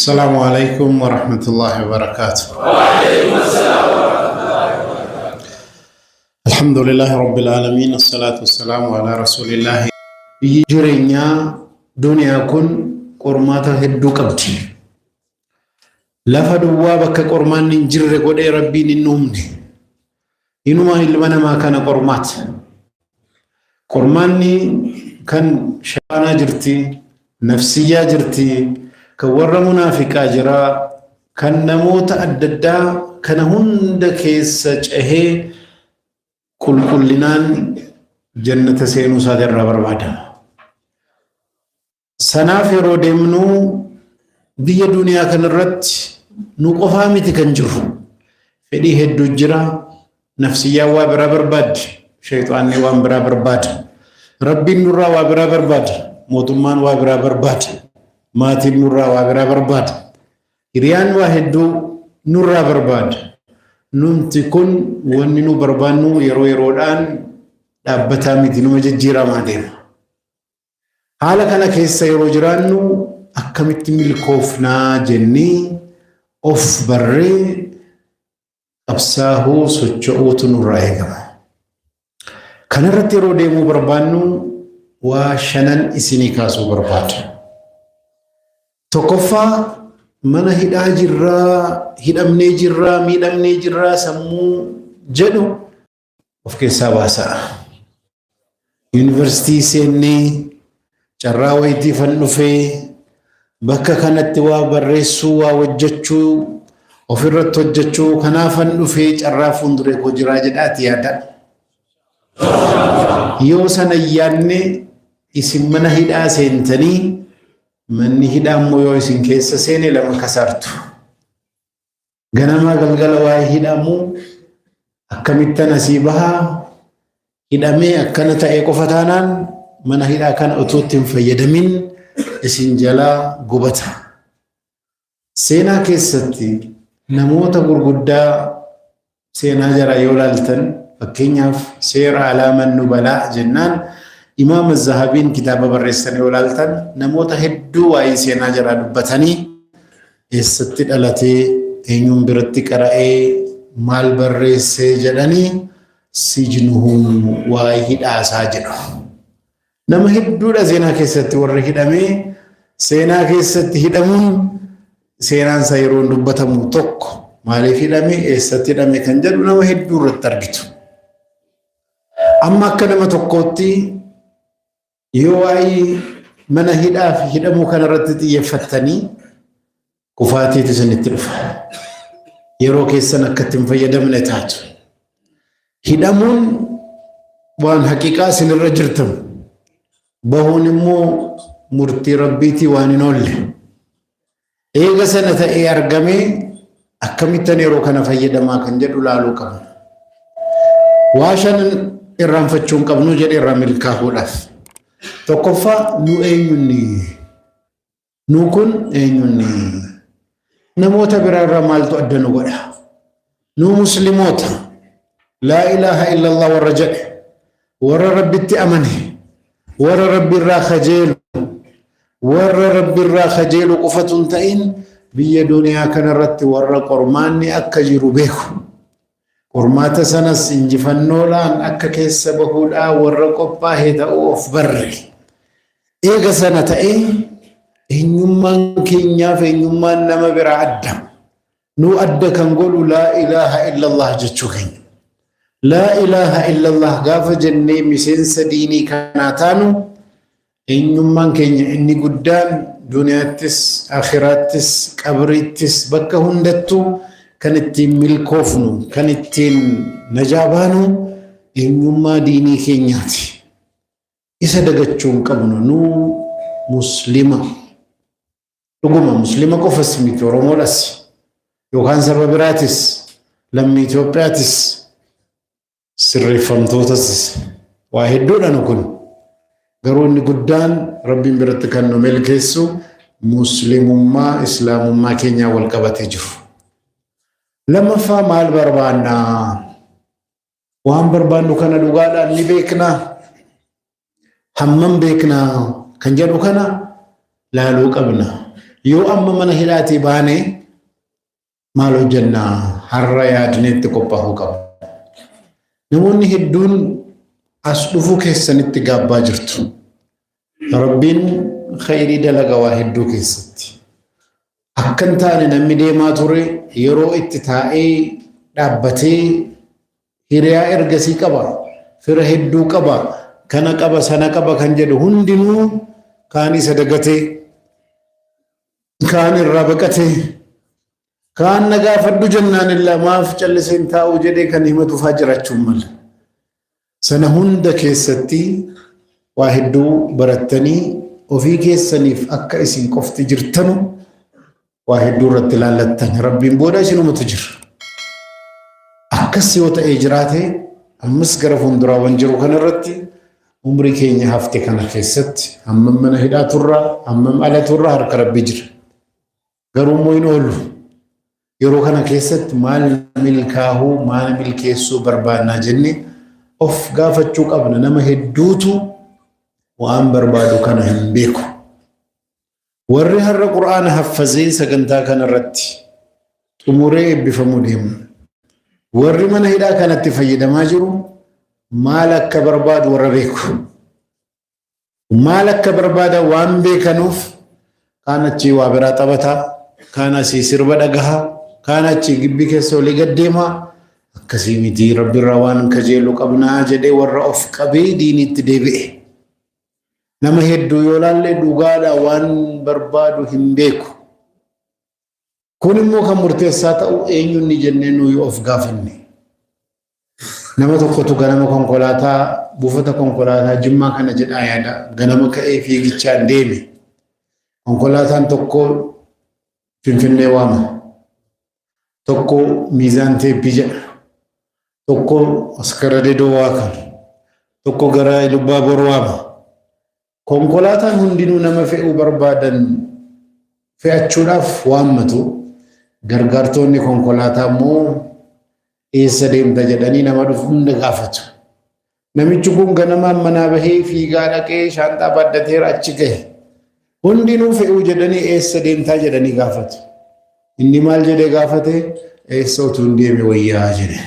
السلام عليكم ورحمة الله وبركاته. وعليكم السلام ورحمة الله وبركاته. الحمد لله رب العالمين، الصلاة والسلام على رسول الله. بيجرينيا دنيا كن قرماتا هدو قبتي لفا دوابك قرمان ننجر قد ربي ننومني إنما إلمنا ما كان قرمات قرماني كان شانا جرتي نفسيا جرتي كور منافقا جرا كان نموت أددا كان هند كيس جهه كل لنان جنة سينو سادر بربادا سنافر دمنو بي دنيا كان رت نقفامي تكنجر فدي هدو جرا نفسيا وابرا برباد شيطاني وابرا برباد ربي نورا وابرا برباد موتمان وابرا برباد ماتي نورا وابرا برباد إريان واحدو نورا برباد نمتي كن وننو بربانو يرو يرودان دابتامي دينو مججيرا مادين حالا كان كيسا يرو جرانو أكمت ملكوفنا جني أوف بري أبساهو سجعوت نورا يقما كان رتيرو ديمو بربانو وشنن إسيني كاسو برباد توقفا من هدا جرا هدامني جرا ميدامني جرا سمو جدو وفكي ساباسا يونيفرسيتي سيني جرا ويتي فنفي بكا كانت وابرسو ووججو وفرت وججو كنا فنفي جرا فندري كجرا جدات يادا يوسن ياني اسم من هدا سينتني من هدام مويو اسم كيس سيني لما كسرتو غنما غلغل واي هدامو أكملت نسيبها هدامي أكنت إيقفتانان من هدا كان أتوتم فيدمين اسم جلا قبتا سينا كيستي نموت غرغدا سينا جرى يولالتن فكينياف سير علامة النبلاء جنان إمام الذهبين كتاب برسني ولالتن نموت هدو واي سينا جرى دبتني استد التي إنهم برتي كرائي مال برس جلني سجنهم واي هدا ساجنه نما هدو دا سينا كيست ور هدامي سينا كيست هدامون سينا سيرون دبتمو توك مالي هدامي استد هدامي كنجر نما هدو رترغتو أما كنما توكوتي يواي من هدا في هدامو كان رتتي يفتني كفاتي تسنتلف يرو كيسنا كتم فيدم نتاج هدامون وان حقيقة سن الرجرتم بهون مو مرتي ربيتي وانينول ايغا سنة اي ارغمي اكمتن يرو كان فيدما كان جدو لالو كم واشان irraan fachuun qabnu jedhe irraa milkaa'uudhaaf tokkoffaa nu eenyunni nu kun eenyunni namoota biraarraa maaltu adda nu godha nu muslimoota laa ilaaha illallah warra jedhe warra rabbitti amane warra rabbiirraa kajeelu qofatun ta'in biyya duniyaa kanarratti warra qormaanni akka jiru beeku qormaata sanas injifannoodhaan akka keessa bahuudhaa warra qophaa'e ta'uu of barre eega sana ta'ee eenyummaan keenyaaf eenyummaan nama biraa adda nu adda kan godhu laa ilaaha illallah jechuu keenya laa ilaaha illallah gaafa jennee miseensa diinii kanaa taanu eenyummaan keenya inni guddaan duniyaattis akhiraattis qabriittis bakka hundattuu kan ittiin milkoofnu kan ittiin najaabaanu eenyummaa diinii keenyaati isa dagachuun qabnu nu muslima dhuguma muslima qofas miti oromoodhas yookaan saba biraatis lammii Itoophiyaatis sirreeffamtootas waa hedduudhaan kun garuu inni guddaan rabbiin biratti kan nu milkeessu muslimummaa islaamummaa keenyaa wal qabatee jiru لما فهم البربانا وهم بربانو كان دوغادا اللي بيكنا همم بيكنا كان جدو كان لا لو قبنا yoo amma mana hidhaatii baane maal hojjenna har'a yaadneetti qophaa'uu qabu. Namoonni hedduun as dhufuu keessanitti gaabbaa jirtu. Rabbiin khayrii dalaga waa hedduu keessatti. Akkan taane namni deemaa ture yeroo itti taa'ee dhaabbatee hiriyaa ergasii qaba, fira hedduu qaba, kana qaba, sana qaba kan jedhu hundinuu kaan isa dagatee, kaan irraa baqatee, kaan nagaafadhu jennaan illaa maaf calliseen taa'uu jedhee kan himatu fa'aa jiraachuun mala. Sana hunda keessatti waa hedduu barattanii ofii keessaniif akka isin qofti jirtanu waa hedduu irratti ilaallattan. Rabbiin booda isinumatu jira. Akkas yoo ta'ee jiraate ammas gara fuulduraa waan jiru kanarratti umrii keenya hafte kana keessatti hammam mana hidhaa turraa hammam ala turraa harka Rabbii jira. Garuu immoo hin oolu. Yeroo kana keessatti maal milkaa'uu maal milkeessuu barbaannaa jennee of gaafachuu qabna. Nama hedduutu waan barbaadu kana hin beeku. Warri har'a Qur'aana haffazee sagantaa kanarratti xumuree eebbifamuu deemu. Warri mana hidhaa kanatti fayyadamaa jiru maal akka barbaadu warra beeku. Maal akka barbaada waan beekanuuf kaan achi waa biraa taphataa, kaan asii sirba dhagahaa, kaan achi gibbii keessa olii gaddeemaa. Akkasii miti Rabbi irraa waan kajeelu qabnaa jedhee warra of qabee diinitti deebi'e. Nama hedduu yoo laalle dhugaadha waan barbaadu hin beeku. Kun immoo kan murteessaa ta'u eenyuun ni jennee nuyi of gaafanne. Nama tokkotu ganama konkolaataa buufata konkolaataa Jimmaa kana jedhaa yaada. Ganama ka'ee fiigichaan deeme. Konkolaataan tokko Finfinnee waama. Tokko Miizaan Teebbii jedha. Tokko Askara Dedoo waakama. Tokko gara Ilubaaboor waama. Konkolaataan hundinuu nama fe'uu barbaadan fe'achuudhaaf waammatu. Gargaartonni konkolaataa immoo eessa deemta jedhanii nama dhufu hunda gaafatu. Namichi kun ganamaan manaa bahee fiigaa dhaqee shaanxaa baaddateera achi gahe. Hundinuu fe'uu jedhanii eessa deemtaa jedhanii gaafatu. Inni maal jedhee gaafate? Eessa utuu hin deeme wayyaa jedhe.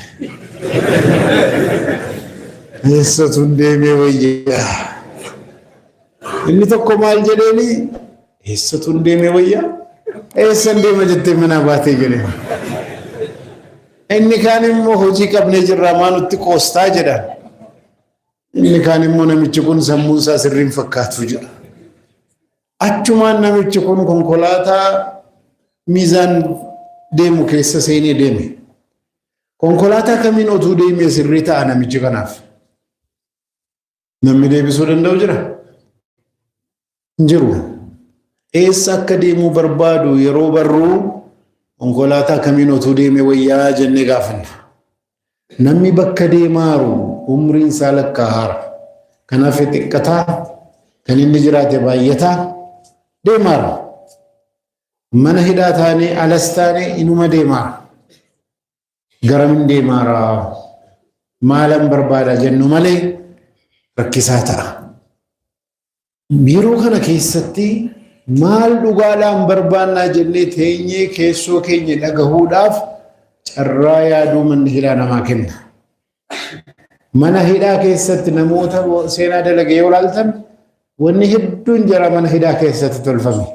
Eessa utuu hin deeme wayyaa. Inni tokko maal jedheeni? Eessa utuu hin deeme wayyaa? Eessa hin deema jettee manaa baatee jedhe. Inni kaan immoo hojii qabnee jirraa maa nutti qoostaa jedha. Inni kaan immoo namichi kun sammuun isaa sirriin fakkaatu jedha. Achumaan namichi kun konkolaataa Miizaan deemu keessa seenee deeme. Konkolaataa kamiin otuu deemee sirrii ta'a namichi kanaaf? Namni deebisuu danda'u jira? Hin jiru. Eessa akka deemuu barbaadu yeroo barruu konkolaataa kamiin otuu deemee wayyaa jennee gaafanna. Namni bakka deemaaru umriin isaa lakkaa'aara. Kanaaf xiqqataa kan inni jiraate baay'ataa deemaara. Mana hidhaa taanee alas taanee inuma deemaara. Garamin deemaara. Maalan barbaada jennu malee rakkisaa ta'a. Yeroo kana keessatti maal dhugaadhaan barbaannaa jennee teenyee keessoo keenya dhagahuudhaaf carraa yaaduu manni hidhaa namaa kenna. Mana hidhaa keessatti namoota seenaa dalage yoo ilaaltan wanni hedduun jara mana hidhaa keessatti tolfame.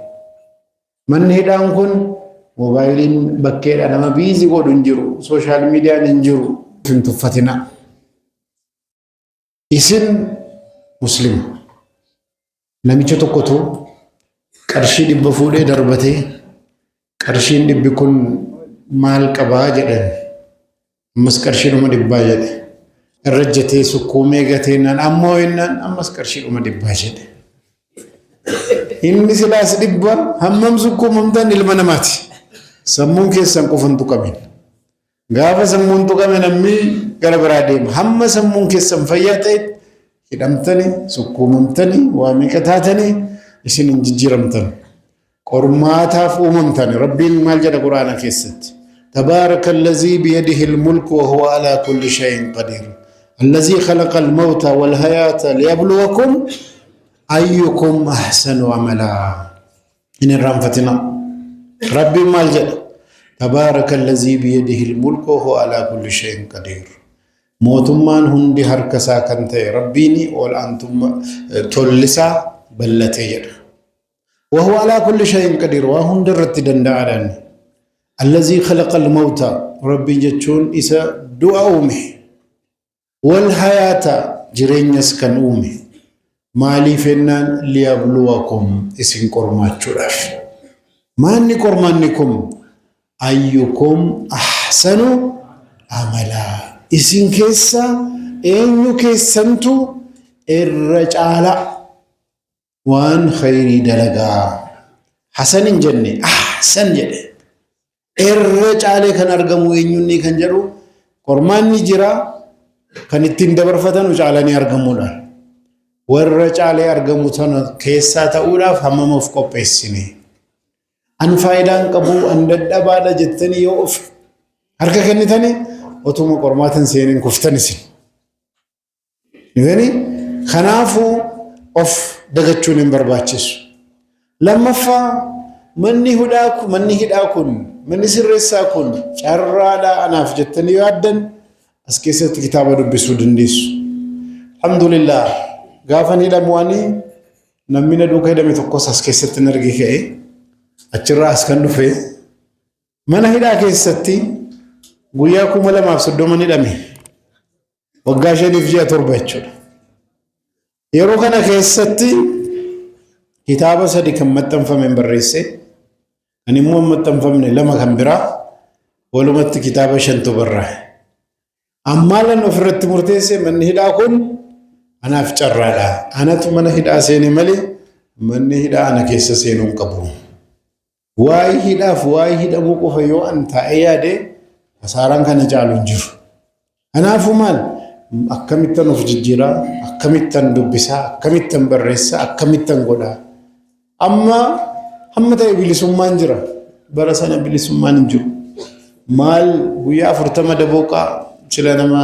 Manni hidhaan kun moobaayiliin bakkeedha nama biizii godhu hin jiru, sooshaal miidiyaan hin jiru. Hin tuffatina. Isin Muslima. Namicha tokkotu qarshii 100 fuudhee darbatee qarshiin 100 kun maal qabaa jedhan. Ammas qarshiidhuma 100 jedhe. Irra jetee sukkuumee gateenaan ammoo innaan ammas qarshiidhuma 100 jedhe. Inni silaas 100 hammam sukkuumamtan ilma namaati. Sammuun keessan qofan tuqamin. Gaafa sammuun tuqame namni gara biraa deema. Hamma sammuun keessan fayyaa ta'e hidhamtanii sukkuumamtanii waa meeqa taatanii isin hin jijjiiramtan. Qormaataaf uumamtan. Rabbiin maal jedha Quraana keessatti? تبارك الذي بيده الملك وهو على كل شيء قدير الذي خلق الموت والحياة ليبلوكم أيكم أحسن عملا. إن الرنفتنا ربي مالجد تبارك الذي بيده الملك وهو على كل شيء قدير موتمان هندي هركسا كنت ربيني والأنتم تولسا بلتي وهو على كل شيء قدير وهند رتدن دعاني الذي خلق الموت ربي جتشون إسا دعومه والحياة جرين يسكن أومي مالي فنان ليبلوكم اسم كرمات شراف ماني كرمانكم أيكم أحسن عملا اسم كيسا أيو كيسنتو الرجال وان خيري دلقا حسن جنة أحسن جنة الرجال كان أرقمو إنيوني كان جرو كرماني جرا كان التندبر فتن وجعلني أرقمو لان والرجال أرقمو تنا كيسا تأولا فهمم افقو بيسيني أن فايدان قبو أن دبادا جتني يوف هركا كني تاني وتوما قرماتن سينين كفتني سين يعني خنافو أوف دغتشون برباتشس لما فا مني هداكن مني سرساكن شرادا أنا فجتني يادن أسكيست كتابة دبسو دنديس الحمد لله غافني لمواني نمينا دوكا دمي تقوس أسكيست نرجي كأي أشرا أسكندو في من هيدا كيستي غوياكو ملا ما بسدو مني دمي وقاشني فيها تربيتشو يرو كان كيستي كتابة سدي كم متنفم من بريسي أني مو متنفم لما كم برا ولمت كتابة شنتو برا أما لن أفرت مرتيسي من هيدا كون أنا أفجر لا أنا تمن هيدا سيني ملي من هيدا أنا كيس سينون كبو واي هيدا موكو فيو أنت أيادي أساران كان جالون جير أنا أفهمان أكملتن أفججيرا أكملتن دبسا أكملتن بريسا أكملتن غدا أما هم تاي بلسمان جرا برسنا بلسمان جرو مال ويا فرتما دبوكا شلنا ما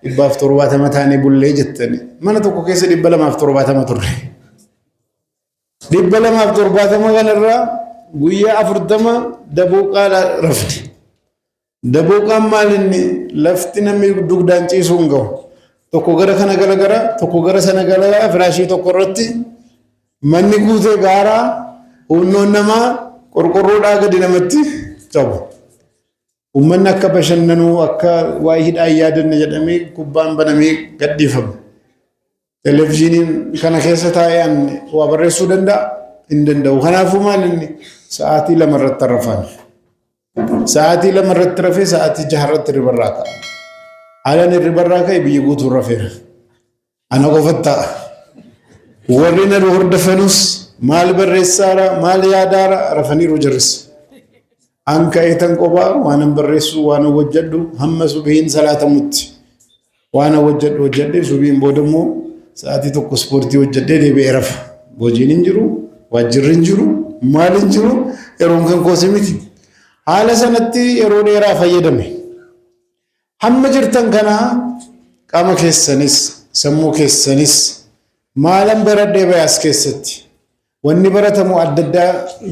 إبا فتروبات ما تاني بولي جتني ما نتوقع كيس دبلا ما فتروبات ما تري دبلا ما فتروبات ما غنرا ويا فرتما دبوكا رفت دبوكا مالني لفتنا مي دوغدان تيسونغو توكو غرا كنا غرا توكو غرا سنا غرا فراشي توكو رتي مني غوزه غارا ونونما قرقرو داغ دينمتي تشابو ومن أكا بشننو أكا واحد أيادن جدامي كوبان بنامي قديفم تلفزيون كان خيسة تايان وابرسو دندا إندندا وخنا فمان ساعتي لمرت طرفان ساعتي لمرت طرفي ساعتي جهرت ربراكا على الربراكا يبيجو ترفير أنا قفتا ورينا روح دفنوس مال برسارا مال يادارا رفني روجرس أنك إيتن قبا وأنا بريسو وأنا وجدو هم سبين صلاة موت وأنا وجد سبين بودمو ساعتي تكو سبورتي وجد دي بيعرف بوجين انجرو واجر انجرو مال انجرو يرون كان كوسميتي حال سنتي يرون يرا فيدمي هم جرتن كنا قام كيسنس سمو كيسنس مالم برد بياس كيستي واني برتمو عددا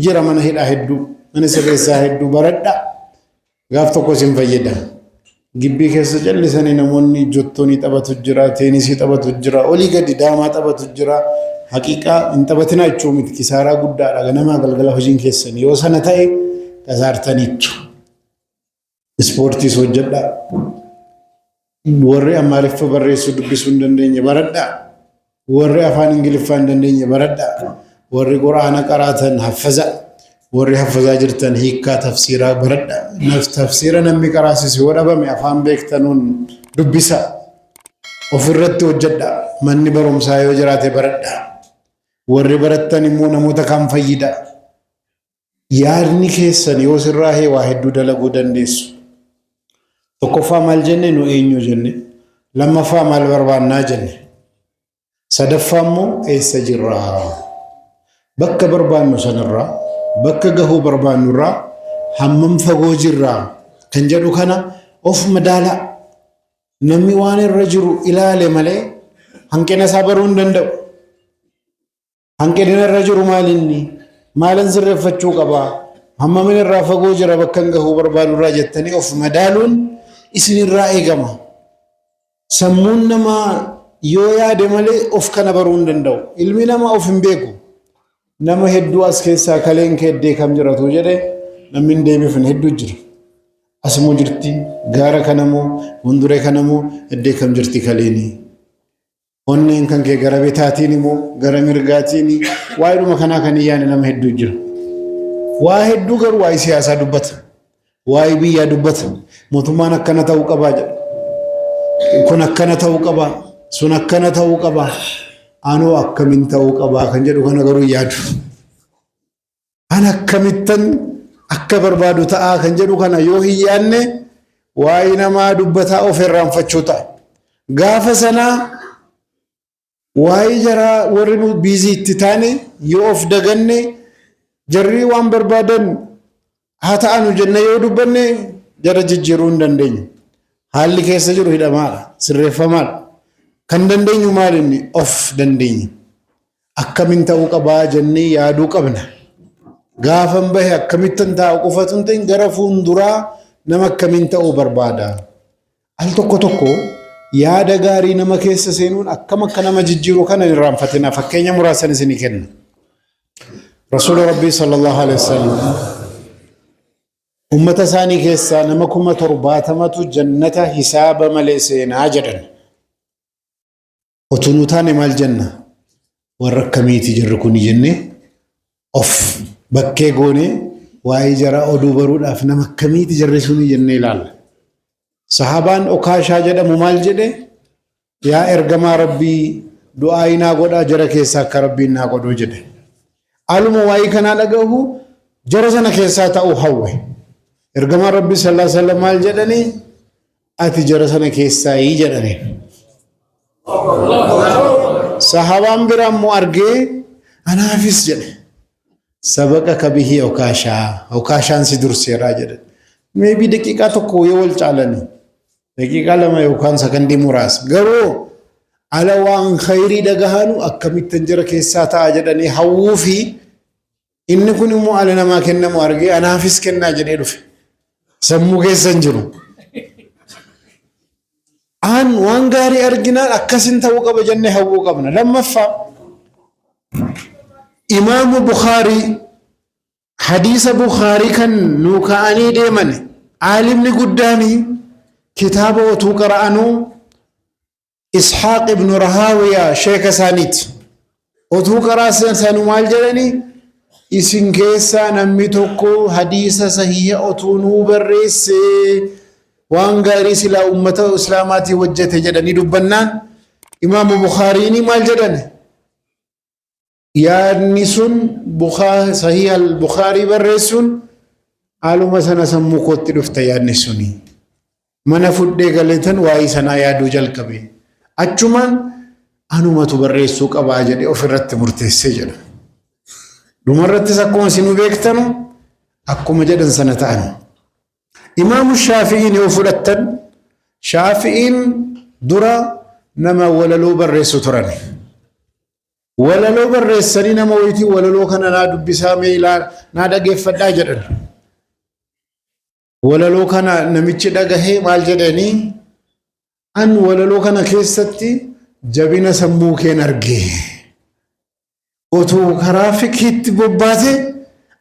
جرى من هيدا هدو أنا سبيسا هدو بردا غافتو كوسين فيدا جيبي كيس جل سنين نموني جوتوني تبا تجرا تينيسي تبا تجرا أولي قدي داما تبا تجرا حقيقة انت بتنا يتشومت كسارا قد لغنما قلقلا هجين كيسن يو سنتاي كزارتانيتو سبورتي سوجدا ورّي أمارف برّيسو دبسون دنديني بردا ورّي أفان إنجلفان دنديني بردا ورّي قرآن قراتن حفظا ورّي حفظا جرتن هيكا تفسيرا بردا نفس تفسيرا نمي قراسيسي وربا أفان بيكتنون دبسا وفرت وجدا من برم سايو جراتي بردا ورّي برتن مو نموتا كام فيدا يارني كيسن يوسر راهي واحد دلقو دنديسو تكفى مال جنة نو إنيو جنة لما فمال بربان ناجنة سدفامو أي سجرا بك بربان نسنرا بك جهو بربان نرا همم فجوجرا كنجرو كنا أوف مدالا نمي وان الرجل إلى لملة هنكنا صبرون دندو هنكنا الرجل مالني maalan sirreeffachuu qaba hamma min irraa fagoo jira bakka gahuu barbaadu irraa jettanii of madaaluun isin irraa eegama. Sammuun namaa yoo yaade malee of kana baruu hin danda'u. Ilmi namaa of hin beeku. Nama hedduu as keessaa kaleen keeddee kam jiratu jedhe namni hin deebifne hedduu jira. Asmoo jirti gaara kanamoo hunduree kanamoo heddee kam jirti kaleeni. Onneen kan kee gara bitaatiin immoo gara mirgaatiin waa'ee kanaa kan iyyaane nama hedduu jira. Waa hedduu garuu waa'ee siyaasaa dubbata. Waa'ee biyyaa dubbata. Mootummaan akkana ta'uu qabaa jedha. Kun akkana ta'uu qabaa. Sun akkana ta'uu qabaa. Anoo akkamiin ta'uu qabaa kan jedhu kana garuu yaadu. An akkamittan akka barbaadu ta'aa kan jedhu kana yoo hin yaanne waa'ee namaa dubbataa of irraanfachuu ta'a. Gaafa sanaa waa'ee jaraa warri biizii itti taane yoo of daganne jarrii waan barbaadan haa ta'anu jenne yoo dubbanne jara jijjiiruu hin dandeenyu. Haalli keessa jiru hidhamaadha, sirreeffamaadha. Kan dandeenyu maal inni of dandeenya. Akkamiin ta'uu qabaa jennee yaaduu qabna. Gaafan bahe akkamittan taa'u qofatu hin ta'in gara fuulduraa nama akkamiin ta'uu barbaada. Al tokko tokko yaada gaarii nama keessa seenuun akkam akka nama jijjiiru kana hin irraanfatina. Fakkeenya muraasan isinii kenna. Rasuula Rabbii sallallahu alaihi wasallam ummata isaanii keessaa nama 70,000tu jannata hisaaba malee seenaa jedhan. Otuu nu taane maal jenna? Warra akkamiiti jirru kun jennee of bakkee goone waa'ee jaraa oduu baruudhaaf nama akkamiiti jirri suni jennee ilaalla. Sahabaan Okaashaa jedhamu maal jedhe? Yaa ergamaa Rabbii du'aa naa godhaa jara keessaa akka Rabbiin naa godhuu jedhe. Aluma waa'ee kanaa dhagahu jara sana keessaa ta'uu hawwe. Ergamaan Rabbii sallallahu alaihi wasallam maal jedhanii? Ati jara sana keessaa yi jedhanii. Sahabaan biraa immoo argee anaafis jedhe. Sabaqa kabihi Okaashaa. Okaashaan si durseeraa jedhe. Meebii daqiiqaa tokko yoo wal caalanii. Daqiiqaa lama yookaan sakandii muraasa. Garuu ala waan khayrii dhagahanu akkamittan jara keessaa ta'a jedhanii hawwuu fi inni kun immoo ala namaa kennamu argee anaafis kennaa jedhee dhufe. Sammuu keessa hin jiru. Aan waan gaarii arginaan akkasin ta'uu qaba jennee hawwuu qabna. Lammaffaa Imaamu Bukhaarii hadiisa Bukhaarii kan nuu ka'anii deeman aalimni guddaanii kitaaba otuu qara'anuu Ishaaq ibn Rahaawiyaa sheeka isaaniiti. Otuu qaraasan sanu maal jedhanii isin keessaa namni tokko hadiisa sahiha otuu nuu barreessee waan gaarii silaa ummata islaamaatii hojjete jedhanii dubbannaan Imaamu Bukhaariin maal jedhan? Yaadni sun sahiha al-Bukhaarii barreessuun haaluma sana sammuu kootti dhufte yaadni suni. Mana fudhee galeetan waa'ee sanaa yaaduu jalqabe. Achumaan anumatu barreessuu qabaa jedhee ofirratti murteessee jedha. Dhumarrattis akkuma isin beektanu akkuma jedhan sana ta'an. Imaamu Shaafi'iin yoo fudhattan Shaafi'iin dura nama walaloo barreessu turan. Walaloo barreessanii nama wayitii walaloo kana naa dubbisaa meelaa naa dhageeffadhaa jedhan. Walaloo kana namichi dhagahee maal jedhanii an walaloo kana keessatti jabina sammuu keen argee otuu karaa fikiitti bobbaate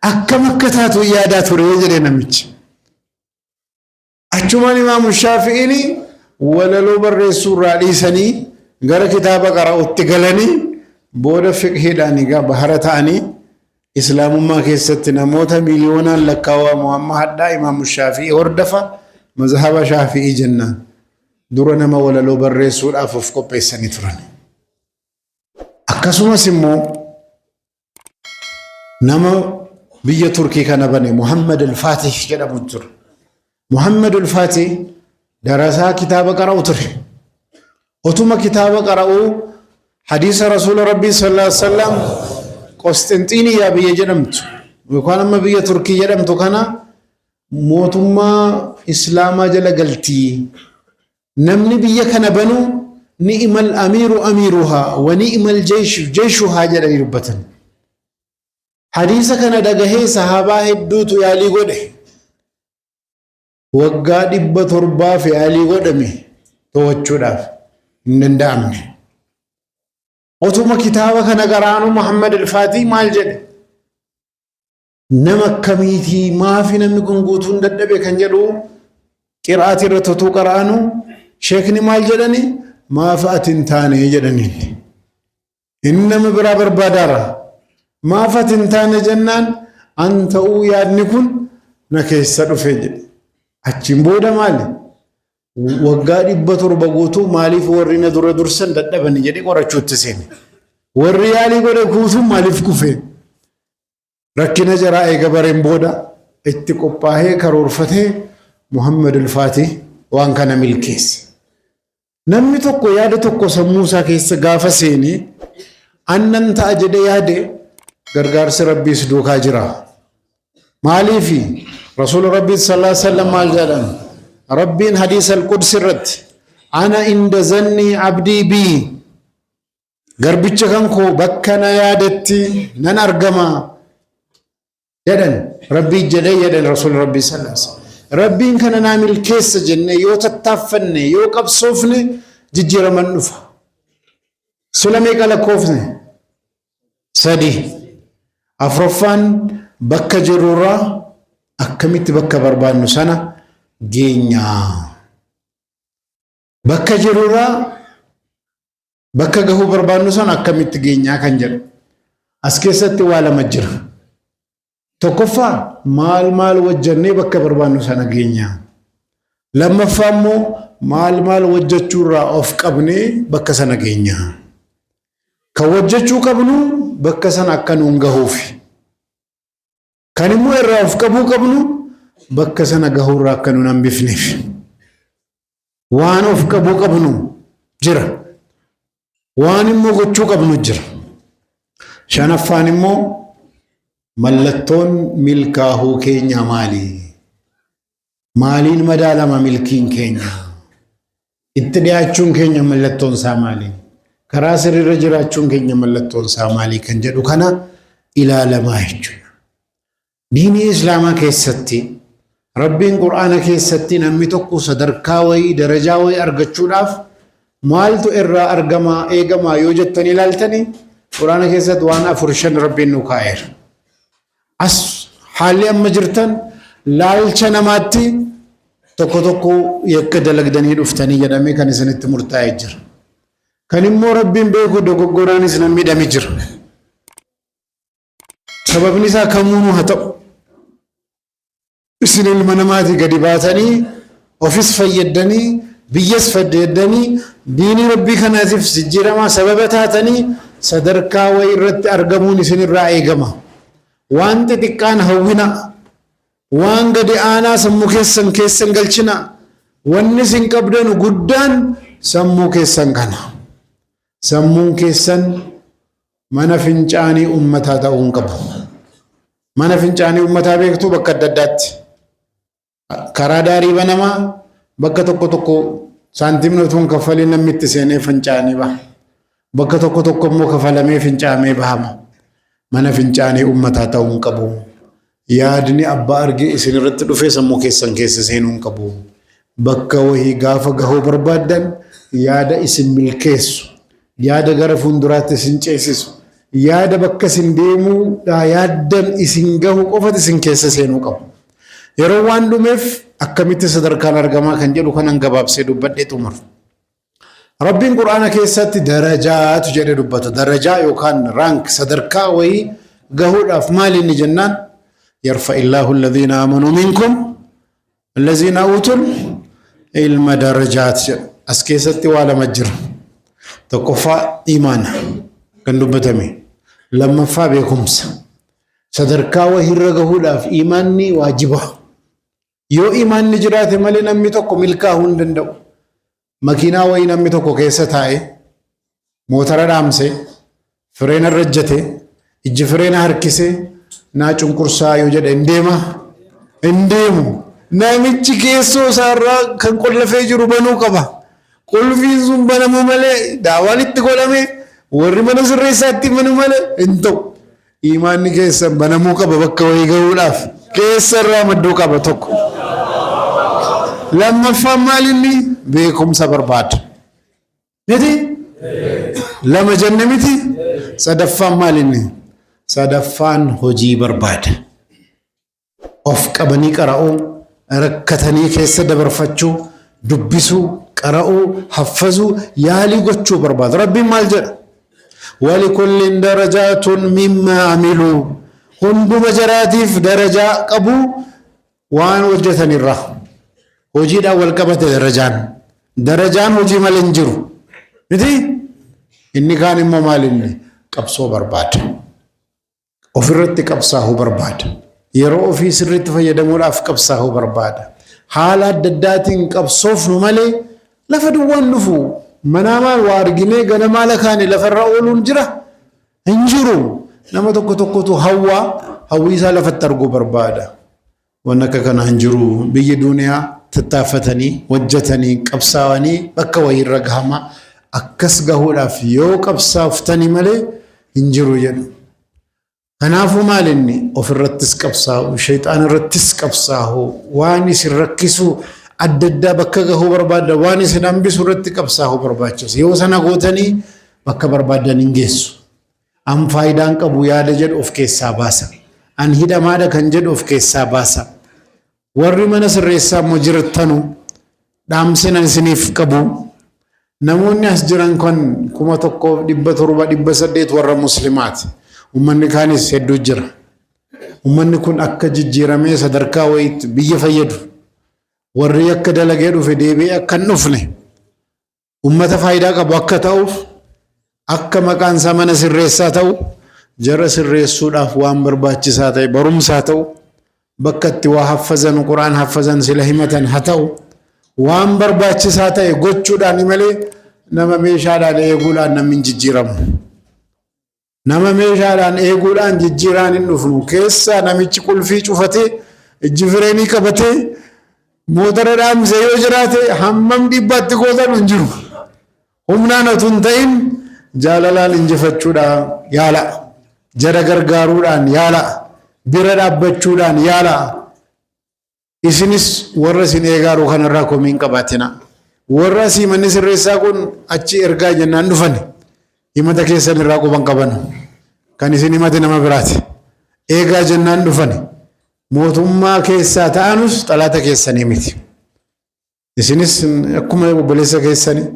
akkam akka taatu yaadaa ture jedhee namichi. Achumaan Imaamu Shaafi'iin walaloo barreessuu irraa dhiisanii gara kitaaba qara'utti galanii booda fiqhiidhaan egaa bahara ta'anii islaamummaa keessatti namoota miliyoonaan lakkaawwamu amma hadhaa Imaamu Shaafi'ii hordofa mazhaba Shaafi'ii jennaan. Dura nama walaloo barreessuudhaaf of qopheessanii turan. Akkasumas immoo nama biyya Turkii kana bane Muhammad al-Fatih jedhamu ture. Muhammad al-Fatih darasaa kitaaba qara'u ture. Otuma kitaaba qara'u hadiisa Rasuula Rabbii sallallahu alaihi wasallam Qosxinxiiniyaa biyya jedhamtu yookaan amma biyya Turkii jedhamtu kana mootummaa Islaamaa jala galtii. Namni biyya kana banu ni'mal amiiru amiiruhaa wa ni'mal jeeshuhaa jedhanii dubbatan. Hadiisa kana dhagahee sahaabaa hedduutu yaalii godhe. Waggaa 700 yaalii godhame to'achuudhaaf hin danda'amne. Otuma kitaaba kana garaanu Muhammad al-Faatih maal jedhe? Nama akkamiitii maafi namni kun guutuun dadhabe kan jedhu qiraati irra totuu qaraanu sheekni maal jedhani? Maafi ati hin taane jedhaniin. Inni nama biraa barbaadaara. Maafi ati hin taane jennaan an ta'uu yaadni kun na keessa dhufe jedhe. Achiin booda maali? Waggaa 700 guutuu maaliif warri na dura dursan dadhabani jedhe qorachuutti seene. Warri yaalii godhe guutuu maaliif kufe? Rakkina jaraa eega bareen booda itti qophaa'ee karoorfatee Muhammad al-Faatih waan kana milkeesse. Namni tokko yaada tokko sammuu isaa keessa gaafa seene annan ta'a jedhee yaade gargaarsi Rabbiis duukaa jira. Maaliifi Rasuul Rabbii sallallahu alaihi wasallam maal jedhan? Rabbiin hadiisa al-Qudsi irratti ana inda zanni abdii bii garbicha kan koo bakka na yaadatti nan argama jedhan. Rabbii jedhee jedhan Rasuul Rabbii sallallahu alaihi wasallam. Rabbiin kana naa milkeessa jenne yoo tattaaffanne yoo qabsoofne jijjiiraman dhufa. Sulamee qalakkoofne 3 afraffaan bakka jirurraa akkamitti bakka barbaannu sana geenya. Bakka jirurraa bakka gahuu barbaannu sana akkamitti geenyaa kan jedhu as keessatti waa lama jira. Tokkoffaa maal wajjannee bakka barbaannu sana geenya. Lammaffaa immoo maal wajjachuurraa of qabnee bakka sana geenya. Kan wajjachuu qabnu bakka sana akka nuun gahuufi. Kan immoo irraa of qabuu qabnu bakka sana gahuurraa akka nuun hambifneef. Waan of qabuu qabnu jira. Waan immoo gochuu qabnu jira. Shanaffaan immoo mallattoon milkaa'uu keenya maali? Maaliin madaalama milkiin keenya? Itti dhiyaachuun keenya mallattoon isaa maali? Karaa sirriirra jiraachuun keenya mallattoon isaa maali kan jedhu kana ilaalamaa jechuudha. Diinii Islaamaa keessatti Rabbiin Qur'aana keessatti namni tokko sadarkaa wayii darajaa wayii argachuudhaaf maaltu irraa argamaa eegamaa yoo jettan ilaaltanii Qur'aana keessatti waan 4-5 Rabbiin nu kaa'eera. As haalli amma jirtan laalcha namaatti tokko yakka dalagdanii dhuftanii jedhamee kan isinitti murtaa'ee jira. Kan immoo Rabbiin beeku dogoggoraanis nan miidhame jira. Sababni isaa kamuunuu haa ta'u. Isin ilma namaatii gadi baatanii ofis fayyadanii biyyas fayyadanii diinii Rabbii kanaatiif jijjiiramaa sababa taatanii sadarkaa wayii irratti argamuun isinirraa eegama. Waan xixiqqaan hawwina. Waan gadi aanaa sammuu keessan galchina. Wanni isin qabdan guddaan sammuu keessan kana. Sammuun keessan mana fincaanii ummataa ta'uu hin qabu. Mana fincaanii ummataa beektuu bakka adda addaatti. Karaa daarii banamaa bakka tokko saantimni utuu hin kaffaliin namni itti seenee fincaanii baha. Bakka tokko immoo kafalamee fincaamee bahama. Mana fincaanii ummataa ta'uu hin qabu. Yaadni abbaa argee isin irratti dhufee sammuu keessan keessa seenuu hin qabu. Bakka wayii gaafa gahuu barbaaddan yaada isin milkeessu. Yaada gara fuulduraatti isin ceesisu. Yaada bakka isin deemuudhaa yaaddan isin gahu qofati isin keessa seenuu qabu. Yeroo waan dhumeef akkamitti sadarkaan argamaa kan jedhu kanan gabaabsee dubbadhee xumur. Rabbiin Qur'aana keessatti darajaatu jedhee dubbata. Darajaa yookaan raank sadarkaa wayii gahuudhaaf maali inni jennaan? يرفع الله الذين آمنوا منكم الذين أوتوا العلم درجات أسكيستي ولا مجر تقفى إيمانا كان دبتمي لما فابيكم صدركا وهرقه لا في إيماني واجبه يو إيمان نجرات مالي نمي تقو ملكا هندندو مكينا وي نمي تقو كيسة تاي موتر رامسي فرين الرجتي إجي فرين هركسي naa cunqursaa yoo jedhe hindeemu namichi keessoo isaarraa kan qollafee jiru banuu qaba. Qulfiin sun banamuu malee daawaan itti godhame warri mana sirreessaatti manu malee hin ta'u. imaanni keessan banamuu qaba bakka wayii gahuudhaaf keessarraa madduu qaba tokko. Lammaffaan maalinni beekumsa barbaada. Miti lama jenne miti. Sadaffaan maalinni sadaffaan hojii barbaada. Of qabanii qara'uu, rakkatanii keessa dabarfachuu, dubbisuu, qara'uu, haffazuu, yaalii gochuu barbaada. Rabbiin maal jedha? ولكل درجات مما عملوا هندو مجراتيف درجة قبو وان وجتني الرح وجيد أول قبت درجان وجي مالنجرو مدي إني كان إما مالني قبصو برباد وفرت قبصاه برباد يرو في سرت فيدمو الأف قبصاه برباد حالات دداتين قبصوف نمالي لفدوان نفو منامان وارجيني غنا مالكاني لفرعولون جرا انجرو لما تكو هوا سالة فترقو بربادا وانك كان انجرو بي دنيا تتافتني وجتني قبساواني بكوي الرقهما اكسقه لافيو قبسافتني مالي انجرو ين هنافو مالني وفي الرتس قبساو الشيطان الرتس قبساهو واني سركسو adda bakka gahuu barbaada waan isin hambisu irratti qabsaa'uu barbaachisa yoo sana gootanii bakka barbaadan hin geessu an faayidaan qabu yaada jedhu of keessaa baasa an hidhamaadha kan jedhu of keessaa baasa warri mana sirreessaa immoo jirattanu dhaamsinan isiniif qabu namoonni as jiran kan 1700 warra muslimaati ummanni kaanis hedduu jira ummanni kun akka jijjiiramee sadarkaa wayiitti biyya fayyadu warri akka dalagee dhufe deebi'ee akka hin dhufne ummata faayidaa qabu akka ta'uuf akka maqaan isaa mana sirreessaa ta'u jara sirreessuudhaaf waan barbaachisaa ta'e barumsaa ta'u bakka itti waa haffazan quraan haffazan sila himatan haa ta'u waan barbaachisaa ta'e gochuudhaan malee nama meeshaadhaan eeguudhaan namni hin jijjiiramu. Nama meeshaadhaan eeguudhaan jijjiiraan hin dhufnu keessaa namichi qulfii cufatee ijji fireenii qabatee motora dhaamse yoo jiraate hammam dhibbaatti gootan hin jiru. Humnaan otoo hin ta'in jaalalaan injifachuudhaan yaala. Jara gargaaruudhaan yaala. Bira dhaabbachuudhaan yaala. Isinis warra isin eegaaru kanarraa komiin qabaatina. Warra asii manni sirreessaa kun achi ergaa jennaan dhufan. Himata keessan irraa quban qaban. Kan isin himate nama biraati. Eegaa jennaan dhufan. Mootummaa keessaa ta'anus xalaata keessanii miti. Isinis akkuma obboleessa keessanii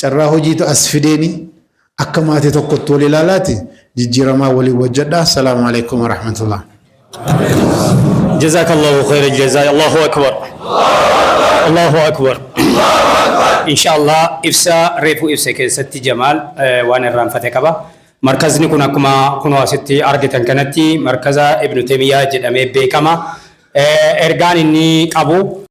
carraa hojiitu as fideeni akka maatii tokkotti wal ilaalaati jijjiiramaa walii wajjadha. Assalaamu alaikum warahmatullah. Jazakallahu khair al-jazaa. Allahu akbar. Allahu akbar. Inshallah ibsa reefu ibsa keessatti Jamaal waan irraanfate qaba. Markazni kun akkuma kunoo asitti argitan kanatti markaza Ibn Taymiyyah jedhamee beekama. Ergaan inni qabu